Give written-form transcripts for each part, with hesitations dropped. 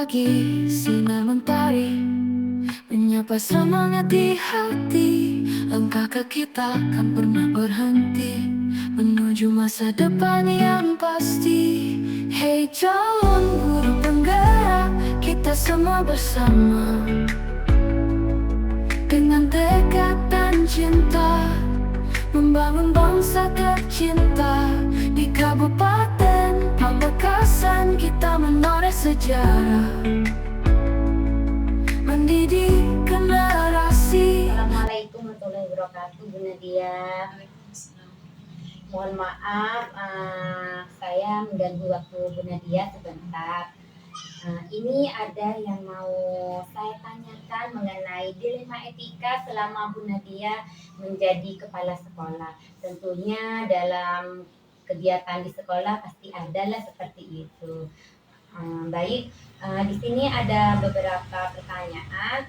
pagi, sinar mentari menyapa semangat di hati. Langkah kaki takkan pernah berhenti menuju masa depan yang pasti. Hey calon guru penggerak, kita semua bersama dengan tekad dan cinta membangun bangsa tercinta. Di Kabupaten Pamekasan kita menoreh sejarah, mendidik generasi. Assalamualaikum warahmatullahi wabarakatuh, Bu Nadia. Mohon maaf, saya mengganggu waktu Bu Nadia sebentar. Ini ada yang mau saya tanyakan mengenai dilema etika selama Bu Nadia menjadi kepala sekolah. Tentunya dalam kegiatan di sekolah pasti adalah seperti itu. Baik, di sini ada beberapa pertanyaan.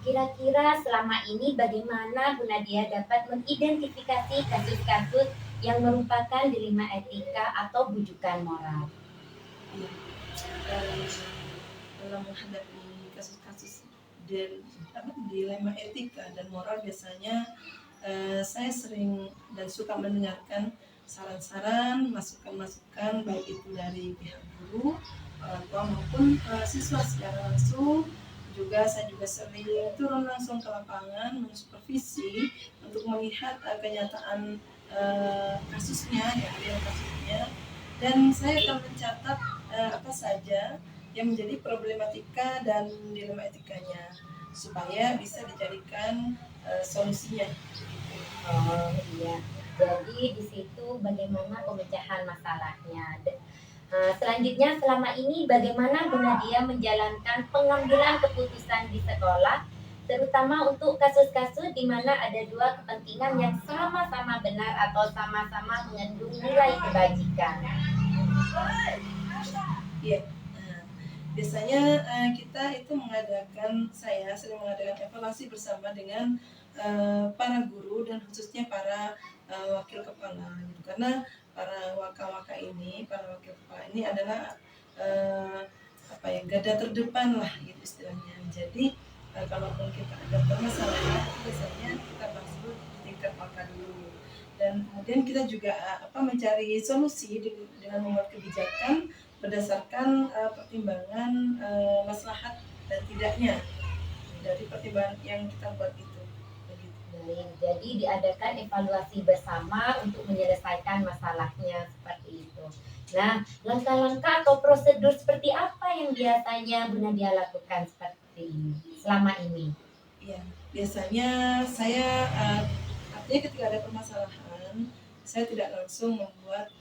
Kira-kira selama ini bagaimana Bu Nadia dapat mengidentifikasi kasus-kasus yang merupakan dilema etika atau bujukan moral? Dalam menghadapi kasus-kasus dilema etika dan moral, biasanya saya sering dan suka mendengarkan saran-saran, masukan-masukan, baik itu dari pihak guru, orang tua maupun siswa secara langsung. Saya juga sering turun langsung ke lapangan mensupervisi untuk melihat kenyataan kasusnya, dan saya akan mencatat apa saja yang menjadi problematika dan dilema etikanya supaya bisa dijadikan solusinya. Oh iya, jadi di situ bagaimana pemecahan masalahnya. Selanjutnya, selama ini bagaimana Bu Nadia menjalankan pengambilan keputusan di sekolah, terutama untuk kasus-kasus di mana ada dua kepentingan yang sama-sama benar atau sama-sama mengandung nilai kebajikan. Iya. Biasanya kita itu saya sering mengadakan evaluasi bersama dengan para guru dan khususnya para wakil kepala, gitu. Karena para wakil kepala ini adalah garda terdepan lah, gitu istilahnya. Jadi kalaupun kita ada permasalahan, biasanya kita bahas dulu di tingkat wakil dulu, dan kemudian kita juga mencari solusi dengan membuat kebijakan berdasarkan pertimbangan maslahat dan tidaknya dari pertimbangan yang kita buat itu. Begitu. Baik, jadi diadakan evaluasi bersama untuk menyelesaikan masalahnya seperti itu. Nah, langkah-langkah atau prosedur seperti apa yang biasanya Bu Nadia lakukan seperti ini selama ini? Iya, biasanya saya artinya ketika ada permasalahan, saya tidak langsung membuat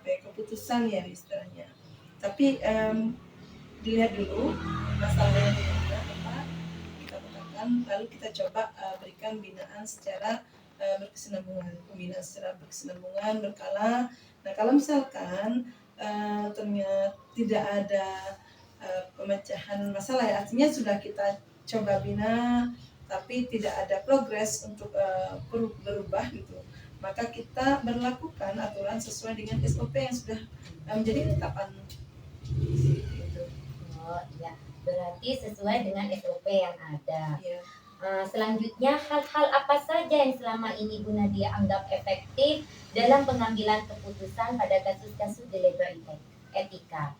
keputusan ya istilahnya, tapi dilihat dulu masalahnya apa, kita petakan, lalu kita coba berikan pembinaan secara berkesinambungan berkala. Nah, kalau misalkan ternyata tidak ada pemecahan masalah, ya artinya sudah kita coba bina tapi tidak ada progres untuk berubah gitu, maka kita berlakukan aturan sesuai dengan SOP yang sudah menjadi ketetapan gitu. Oh iya, berarti sesuai dengan SOP yang ada. Ya. Selanjutnya, hal-hal apa saja yang selama ini Bu Nadia anggap efektif dalam pengambilan keputusan pada kasus-kasus dilema etika?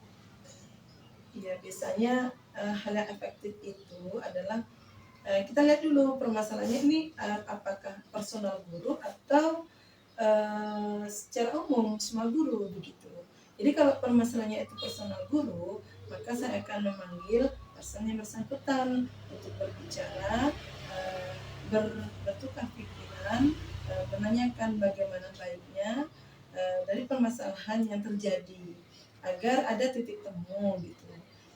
Ya, biasanya hal yang efektif itu adalah kita lihat dulu permasalahannya ini apakah personal guru atau secara umum semua guru, begitu. Jadi kalau permasalahannya itu personal guru, maka saya akan memanggil person yang bersangkutan untuk berbicara, bertukar pikiran, menanyakan bagaimana baiknya dari permasalahan yang terjadi agar ada titik temu gitu,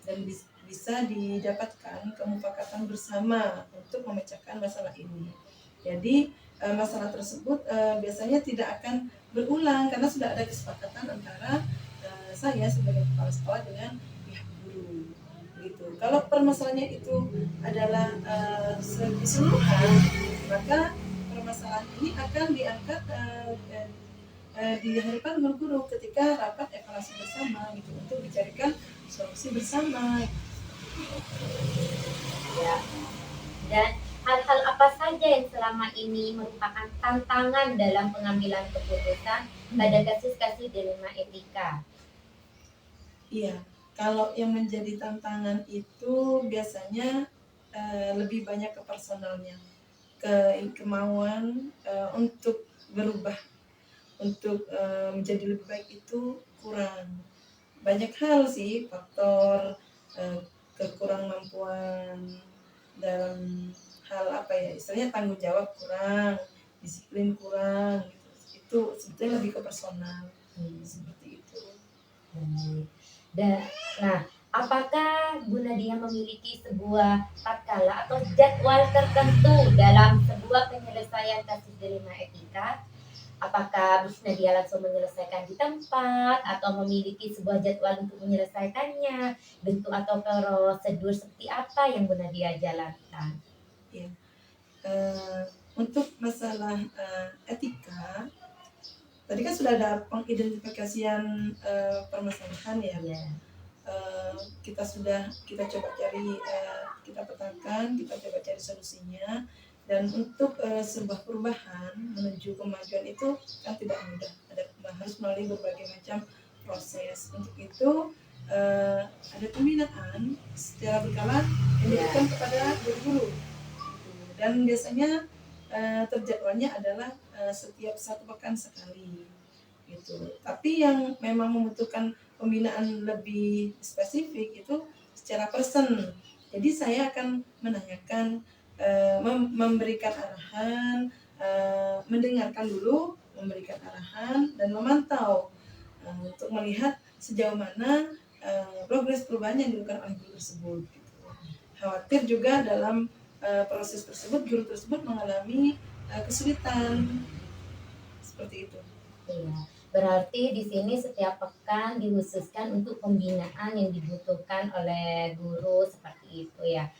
dan bisa didapatkan kemufakatan bersama untuk memecahkan masalah ini. Jadi masalah tersebut biasanya tidak akan berulang karena sudah ada kesepakatan antara saya sebagai kepala sekolah dengan pihak guru, gitu. Kalau permasalahannya itu adalah keseluruhan, maka permasalahan ini akan diangkat di hadapan guru-guru ketika rapat evaluasi bersama gitu untuk dicarikan solusi bersama. Ya. Dan hal-hal apa saja yang selama ini merupakan tantangan dalam pengambilan keputusan pada kasus-kasus dilema etika? Iya, kalau yang menjadi tantangan itu biasanya lebih banyak ke personalnya, kemauan untuk berubah, untuk menjadi lebih baik itu kurang. Banyak hal sih, faktor kekurang mampuan dalam hal apa ya, istilahnya tanggung jawab kurang, disiplin kurang, gitu. Itu sebetulnya lebih ke personal, seperti itu. Nah, apakah Bu Nadia memiliki sebuah tatkala atau jadwal tertentu dalam sebuah penyelesaian kasus dilema etika? Apakah Bu Nadia langsung menyelesaikan di tempat atau memiliki sebuah jadwal untuk menyelesaikannya? Bentuk atau prosedur seperti apa yang Bu Nadia jalankan? Untuk masalah etika, tadi kan sudah ada pengidentifikasian permasalahan ya. Ya. Kita coba cari, kita petakan, kita coba cari solusinya. Dan untuk sebuah perubahan menuju kemajuan itu kan tidak mudah, harus melalui berbagai macam proses. Untuk itu ada pembinaan secara berkala yang diberikan kepada guru-guru, dan biasanya terjadwalnya adalah setiap 1 pekan sekali gitu. Tapi yang memang membutuhkan pembinaan lebih spesifik itu secara person. Jadi saya akan menanyakan, memberikan arahan, mendengarkan dulu, memberikan arahan dan memantau untuk melihat sejauh mana progres perubahan yang dilakukan oleh guru tersebut gitu. Khawatir juga dalam proses tersebut guru tersebut mengalami kesulitan seperti itu. Iya. Berarti di sini setiap pekan dikhususkan untuk pembinaan yang dibutuhkan oleh guru seperti itu ya.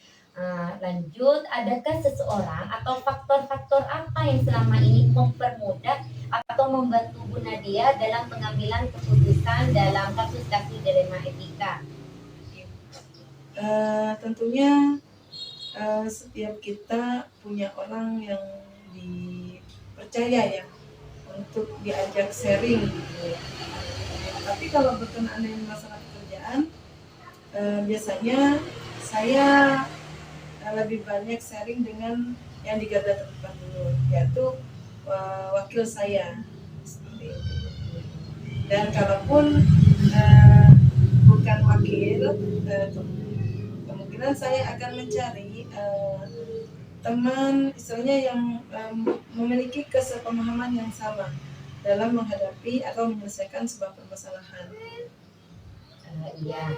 Lanjut, adakah seseorang atau faktor-faktor apa yang selama ini mempermudah atau membantu Bu Nadia dalam pengambilan keputusan dalam kasus-kasus dilema etika? Tentunya setiap kita punya orang yang dipercaya ya untuk diajak sharing gitu ya. Tapi kalau berkenaan dengan masalah pekerjaan, biasanya saya lebih banyak sharing dengan yang di garda terdepan dulu, yaitu wakil saya seperti itu. Dan kalaupun bukan wakil, kemungkinan saya akan mencari teman istilahnya yang memiliki kesepemahaman yang sama dalam menghadapi atau menyelesaikan sebuah permasalahan. Iya.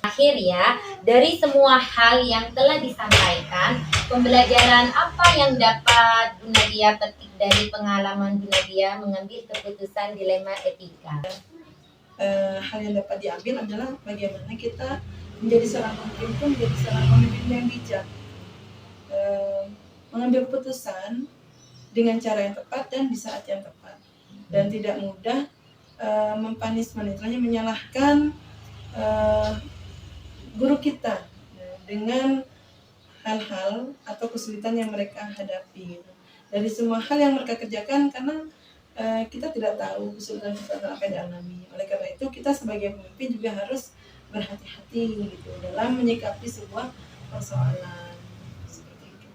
Akhir ya, dari semua hal yang telah disampaikan, pembelajaran apa yang dapat Bu Nadia petik dari pengalaman Bu Nadia mengambil keputusan dilema etika? Hal yang dapat diambil adalah bagaimana kita menjadi seorang pemimpin yang bijak, mengambil keputusan dengan cara yang tepat dan di saat yang tepat, dan tidak mudah mempanismen, menyalahkan guru kita dengan hal-hal atau kesulitan yang mereka hadapi gitu. Dari semua hal yang mereka kerjakan, karena kita tidak tahu kesulitan-kesulitan apa yang dialami. Oleh karena itu kita sebagai pemimpin juga harus berhati-hati gitu dalam menyikapi sebuah persoalan seperti itu.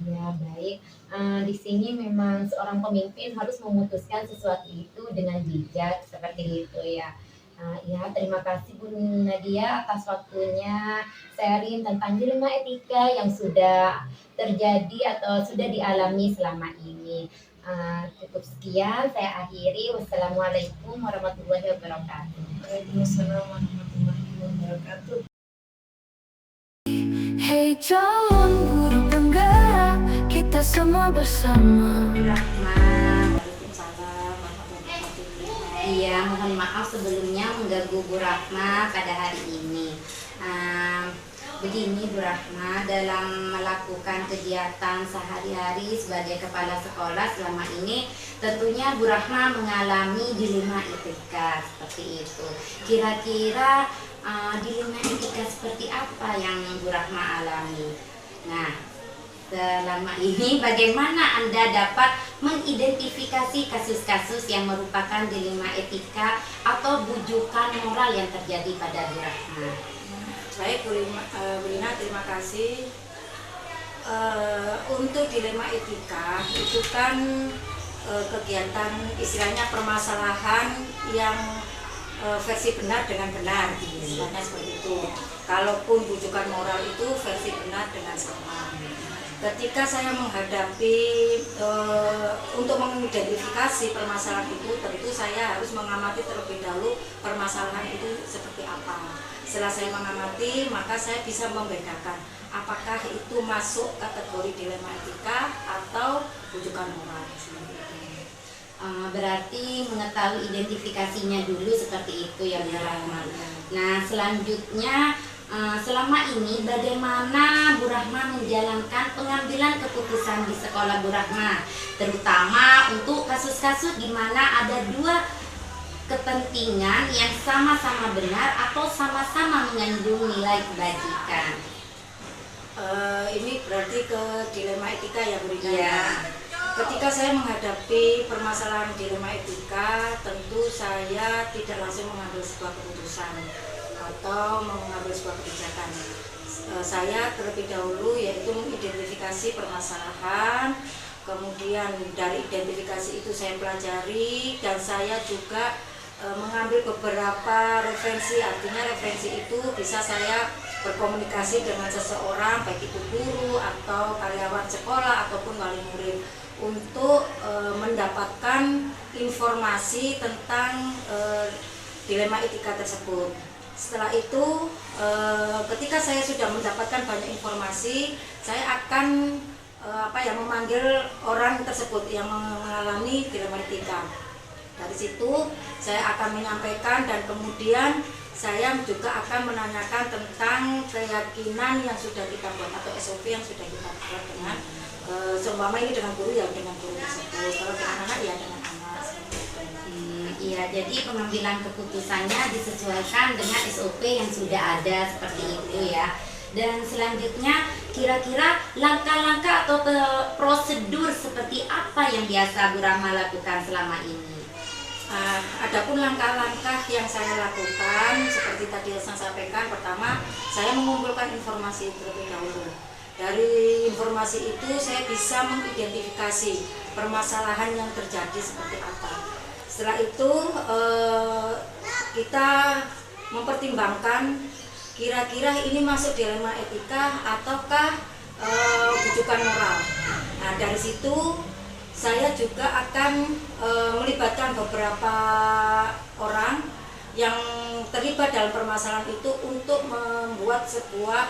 Ya, baik. Di sini memang seorang pemimpin harus memutuskan sesuatu itu dengan bijak seperti itu ya. Ya, terima kasih Bu Nadia atas waktunya sharing tentang dilema etika yang sudah terjadi atau sudah dialami selama ini. Cukup sekian, saya akhiri. Wassalamualaikum warahmatullahi wabarakatuh. Waalaikumsalam warahmatullahi wabarakatuh. Hey calon guru penggerak, kita semua bersama. Iya, mohon maaf sebelumnya mengganggu Bu Rahma pada hari ini. Begini Bu Rahma, dalam melakukan kegiatan sehari-hari sebagai kepala sekolah selama ini, tentunya Bu Rahma mengalami dilema etika seperti itu. Kira-kira dilema etika seperti apa yang Bu Rahma alami? Nah, selama ini bagaimana Anda dapat mengidentifikasi kasus-kasus yang merupakan dilema etika atau bujukan moral yang terjadi pada Bu Rahma? Baik Bu Lina, terima kasih. Untuk dilema etika itu kan kegiatan istilahnya permasalahan yang versi benar dengan benar, istilahnya seperti itu. Kalaupun bujukan moral itu versi benar dengan salah. Ketika saya menghadapi untuk mengidentifikasi permasalahan itu, tentu saya harus mengamati terlebih dahulu permasalahan itu seperti apa. Setelah saya mengamati, maka saya bisa membedakan apakah itu masuk kategori dilema etika atau bujukan moral. Berarti mengetahui identifikasinya dulu seperti itu ya Bu Rahma. Nah, selanjutnya selama ini bagaimana Bu Rahma menjalankan pengambilan keputusan di sekolah Bu Rahma, terutama untuk kasus-kasus di mana ada dua kepentingan yang sama-sama benar atau sama-sama mengandung nilai kebajikan. Ini berarti ke dilema etika ya Bu Rina? Ya. Ketika saya menghadapi permasalahan dilema etika, tentu saya tidak langsung mengambil sebuah keputusan atau mengambil sebuah kebijakan. Saya terlebih dahulu yaitu mengidentifikasi permasalahan, kemudian dari identifikasi itu saya pelajari dan saya juga mengambil beberapa referensi. Artinya referensi itu bisa saya berkomunikasi dengan seseorang, baik itu guru atau karyawan sekolah ataupun wali murid, untuk mendapatkan informasi tentang dilema etika tersebut. Setelah itu, ketika saya sudah mendapatkan banyak informasi, saya akan memanggil orang tersebut yang mengalami dilema etika. Dari situ saya akan menyampaikan dan kemudian saya juga akan menanyakan tentang keyakinan yang sudah kita buat atau SOP yang sudah kita buat dengan seumpama ini dengan guru ya dengan guru tersebut, kalau dengan anak ya dengan anak. Iya, jadi pengambilan keputusannya disesuaikan dengan SOP yang sudah ada seperti itu ya. Dan selanjutnya kira-kira langkah-langkah atau prosedur seperti apa yang biasa Bu Rahma lakukan selama ini? Adapun langkah-langkah yang saya lakukan seperti tadi yang saya sampaikan, pertama saya mengumpulkan informasi terlebih dahulu. Dari informasi itu saya bisa mengidentifikasi permasalahan yang terjadi seperti apa. Setelah itu kita mempertimbangkan kira-kira ini masuk dilema etika ataukah bujukan moral. Nah, dari situ saya juga akan melibatkan beberapa orang yang terlibat dalam permasalahan itu untuk membuat sebuah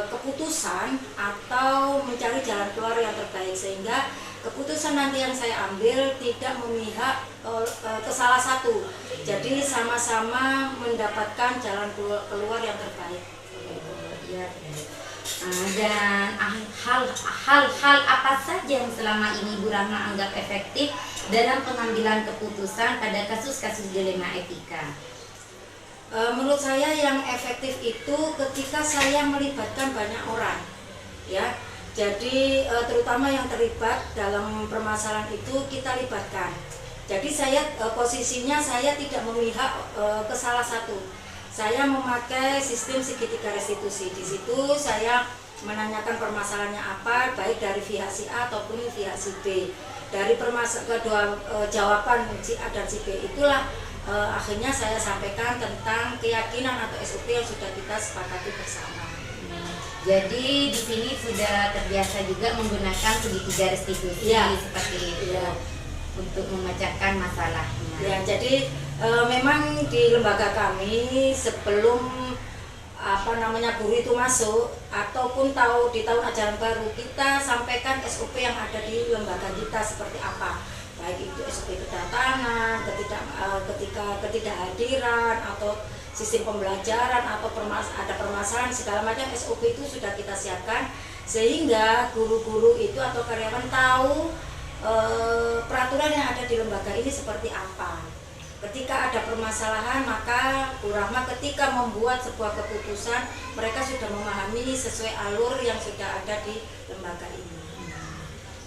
keputusan atau mencari jalan keluar yang terbaik, sehingga keputusan nanti yang saya ambil tidak memihak ke salah satu, jadi sama-sama mendapatkan jalan keluar yang terbaik. Dan hal-hal apa saja yang selama ini Bu Rahma anggap efektif dalam pengambilan keputusan pada kasus-kasus dilema etika? Menurut saya yang efektif itu ketika saya melibatkan banyak orang, ya. Jadi terutama yang terlibat dalam permasalahan itu kita libatkan. Jadi saya posisinya saya tidak memihak ke salah satu. Saya memakai sistem segitiga restitusi. Di situ saya menanyakan permasalahannya apa, baik dari pihak si A ataupun pihak si B. Dari kedua jawaban si A dan si B itulah akhirnya saya sampaikan tentang keyakinan atau SOP yang sudah kita sepakati bersama. Jadi di sini sudah terbiasa juga menggunakan segitiga restitusi seperti itu untuk memecahkan masalahnya. Ya, jadi memang di lembaga kami sebelum guru itu masuk ataupun di tahun ajaran baru kita sampaikan SOP yang ada di lembaga kita seperti apa. baik itu SOP kedatangan, ketika ketidakhadiran atau sistem pembelajaran atau ada permasalahan segala macam SOP itu sudah kita siapkan sehingga guru-guru itu atau karyawan tahu peraturan yang ada di lembaga ini seperti apa. Ketika ada permasalahan, maka Bu Rahma ketika membuat sebuah keputusan, mereka sudah memahami sesuai alur yang sudah ada di lembaga ini.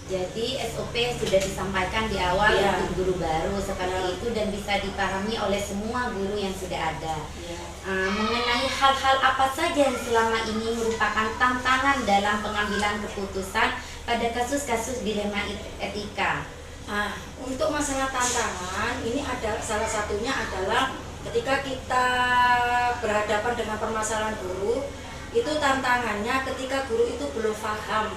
Jadi SOP sudah disampaikan di awal Iya. untuk guru baru seperti Iya. itu dan bisa dipahami oleh semua guru yang sudah ada. Ya. Mengenai hal-hal apa saja yang selama ini merupakan tantangan dalam pengambilan keputusan pada kasus-kasus dilema etika. Untuk masalah tantangan, ini ada salah satunya adalah ketika kita berhadapan dengan permasalahan guru, itu tantangannya ketika guru itu belum paham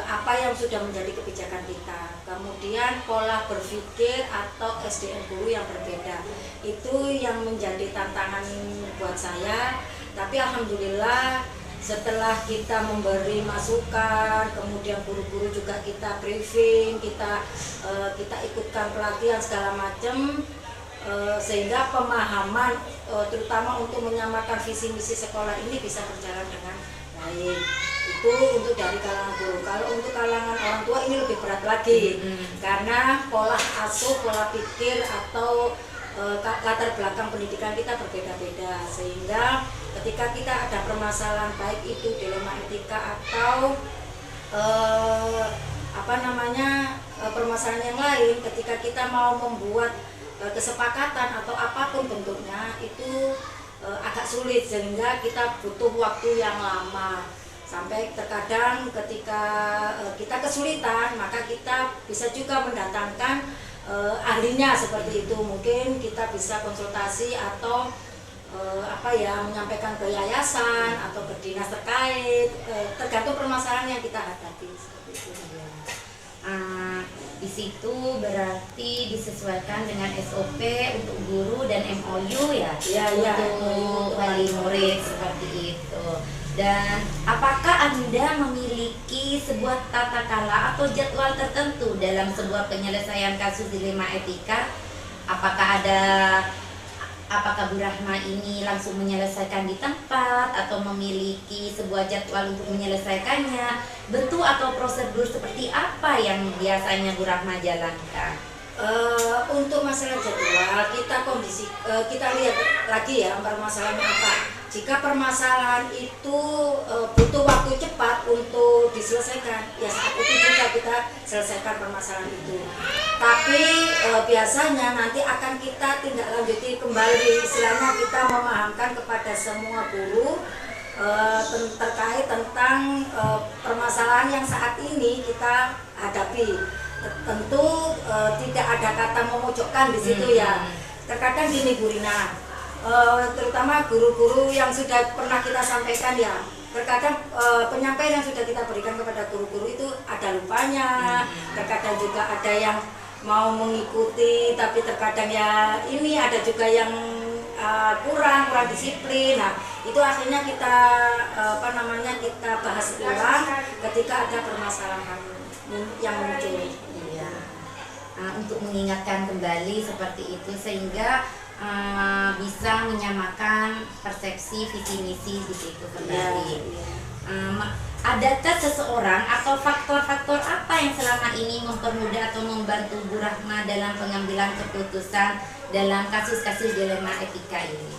apa yang sudah menjadi kebijakan kita. Kemudian pola berpikir atau SDM guru yang berbeda. Itu yang menjadi tantangan buat saya. Tapi alhamdulillah setelah kita memberi masukan, kemudian guru-guru juga kita briefing, kita ikutkan pelatihan segala macam, sehingga pemahaman terutama untuk menyamakan visi misi sekolah ini bisa berjalan dengan baik. Itu untuk dari kalangan guru. Kalau untuk kalangan orang tua ini lebih berat lagi, karena pola asuh, pola pikir atau latar belakang pendidikan kita berbeda-beda, sehingga ketika kita ada permasalahan baik itu dilema etika atau permasalahan yang lain, ketika kita mau membuat kesepakatan atau apapun bentuknya itu agak sulit, sehingga kita butuh waktu yang lama. Sampai terkadang ketika kita kesulitan, maka kita bisa juga mendatangkan ahlinya seperti itu. Mungkin kita bisa konsultasi atau menyampaikan ke yayasan atau ke dinas terkait, tergantung permasalahan yang kita hadapi seperti itu. Di situ berarti disesuaikan dengan SOP untuk guru dan MOU ya, untuk wali murid seperti itu. Dan apakah Anda memiliki sebuah tata cara atau jadwal tertentu dalam sebuah penyelesaian kasus dilema etika? Apakah Bu Rahma ini langsung menyelesaikan di tempat atau memiliki sebuah jadwal untuk menyelesaikannya? Bentuk atau prosedur seperti apa yang biasanya Bu Rahma jalankan? Untuk masalah jadwal kita lihat lagi ya permasalahannya apa. Jika permasalahan itu butuh waktu cepat untuk diselesaikan, ya saat itu juga kita selesaikan permasalahan itu. Tapi biasanya nanti akan kita tindak lanjuti kembali, istilahnya kita memahamkan kepada semua guru terkait tentang permasalahan yang saat ini kita hadapi. Tentu tidak ada kata memojokkan di situ ya. Terkadang gini Bu Rina, terutama guru-guru yang sudah pernah kita sampaikan ya, terkadang penyampaian yang sudah kita berikan kepada guru-guru itu ada lupanya, terkadang juga ada yang mau mengikuti, tapi terkadang ya ini ada juga yang kurang disiplin. Nah itu akhirnya kita kita bahas ulang ketika ada permasalahan yang muncul. Iya. Untuk mengingatkan kembali seperti itu sehingga bisa menyamakan persepsi visi misi di situ kembali. Adakah seseorang atau faktor-faktor apa yang selama ini mempermudah atau membantu Bu Rahma dalam pengambilan keputusan dalam kasus-kasus dilema etika ini?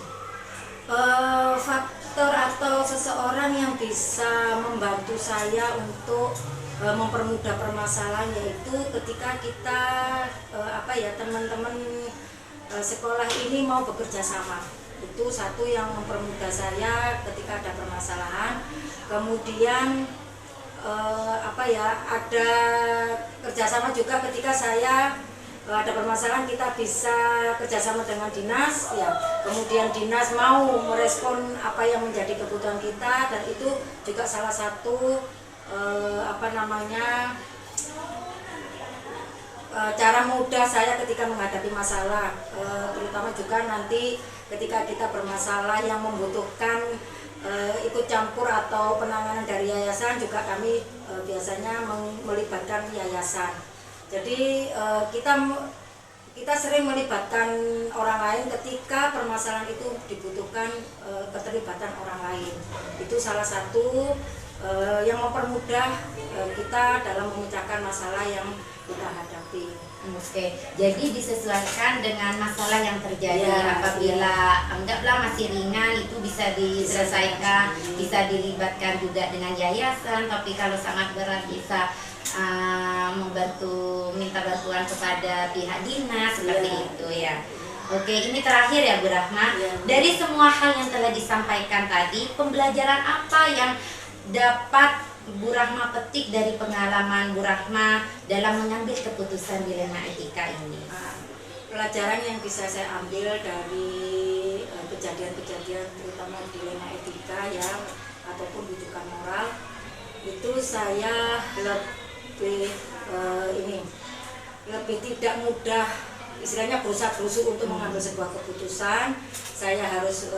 Faktor atau seseorang yang bisa membantu saya untuk mempermudah permasalahan yaitu ketika kita teman-teman sekolah ini mau bekerja sama. Itu satu yang mempermudah saya ketika ada permasalahan. Kemudian ada kerjasama juga ketika saya ada permasalahan, kita bisa kerjasama dengan dinas ya. Kemudian dinas mau merespon apa yang menjadi kebutuhan kita, dan itu juga salah satu cara mudah saya ketika menghadapi masalah, terutama juga nanti ketika kita bermasalah yang membutuhkan ikut campur atau penanganan dari yayasan, juga kami biasanya melibatkan yayasan. Jadi kita sering melibatkan orang lain ketika permasalahan itu dibutuhkan keterlibatan orang lain. Itu salah satu yang mempermudah kita dalam memecahkan masalah yang kita hadapi. Oke, jadi disesuaikan dengan masalah yang terjadi. Ya, Apabila anggaplah masih ringan, itu bisa diselesaikan, bisa dilibatkan juga dengan yayasan. Tapi kalau sangat berat bisa membantu, minta bantuan kepada pihak dinas seperti itu ya. Oke, ini terakhir ya Bu Rahma. Ya. Dari semua hal yang telah disampaikan tadi, pembelajaran apa yang dapat Bu Rahma petik dari pengalaman Bu Rahma dalam mengambil keputusan dilema etika ini? Pelajaran yang bisa saya ambil dari kejadian-kejadian terutama dilema etika ya, ataupun rujukan moral, itu saya lebih tidak mudah, istilahnya berusaha-berusuh untuk mengambil sebuah keputusan. Saya harus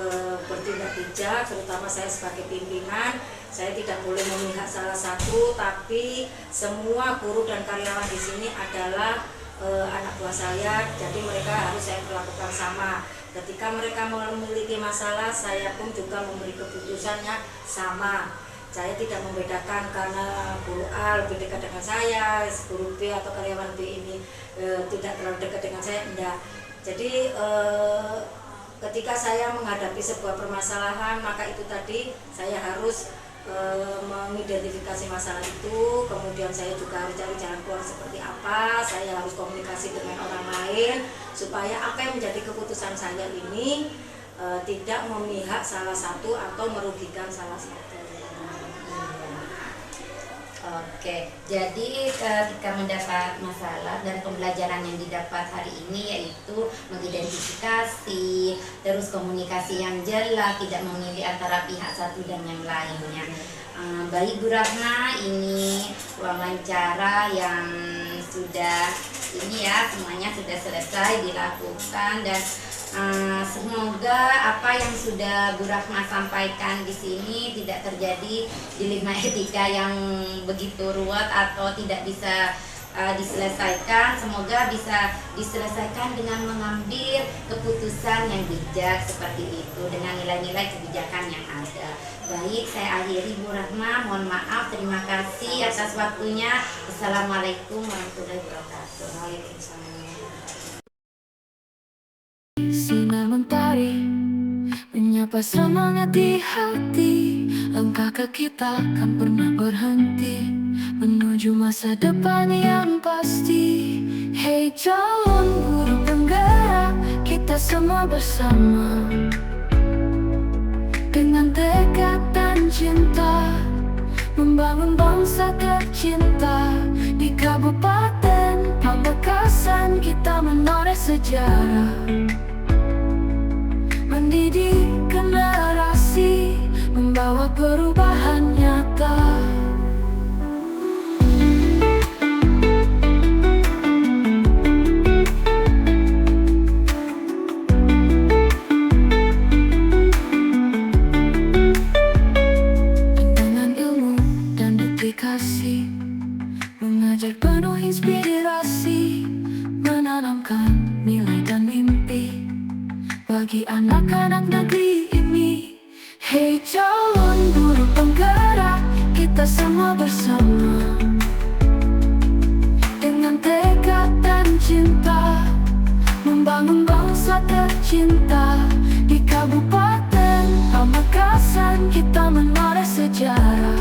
bertindak bijak, terutama saya sebagai pimpinan. Saya tidak boleh memihak salah satu, tapi semua guru dan karyawan di sini adalah anak buah saya, jadi mereka harus saya perlakukan sama. Ketika mereka memiliki masalah, saya pun juga memberi keputusannya sama. Saya tidak membedakan karena guru A lebih dekat dengan saya, guru B atau karyawan B ini tidak terlalu dekat dengan saya, enggak. Jadi ketika saya menghadapi sebuah permasalahan, maka itu tadi saya harus mengidentifikasi masalah itu, kemudian saya juga harus cari jalan keluar seperti apa, saya harus komunikasi dengan orang lain supaya apa yang menjadi keputusan saya ini tidak memihak salah satu atau merugikan salah satu. Oke, jadi ketika mendapat masalah dan pembelajaran yang didapat hari ini yaitu mengidentifikasi, terus komunikasi yang jelas, tidak memilih antara pihak satu dan yang lainnya. Baik Bu Rahma, ini wawancara yang sudah ini ya, semuanya sudah selesai dilakukan dan semoga apa yang sudah Bu Rahma sampaikan di sini tidak terjadi dilema etika yang begitu ruwet atau tidak bisa diselesaikan. Semoga bisa diselesaikan dengan mengambil keputusan yang bijak seperti itu dengan nilai-nilai kebijakan yang ada. Baik, saya akhiri Bu Rahma. Mohon maaf, terima kasih atas waktunya. Assalamualaikum warahmatullahi wabarakatuh. Waalaikumsalam. Sinar mentari menyapa semangat di hati. Langkah kaki takkan pernah berhenti menuju masa depan yang pasti. Hey calon guru penggerak, kita semua bersama dengan tekad dan cinta membangun bangsa tercinta. Di Kabupaten Pamekasan kita menoreh sejarah, mendidik generasi, membawa perubahan nyata. Dengan ilmu dan dedikasi, mengajar penuh inspirasi, menanamkan nilai dan mimpi bagi anak-anak negeri ini. Hey calon guru penggerak, kita semua bersama dengan tekad dan cinta membangun bangsa tercinta. Di Kabupaten Pamekasan kita menoreh sejarah,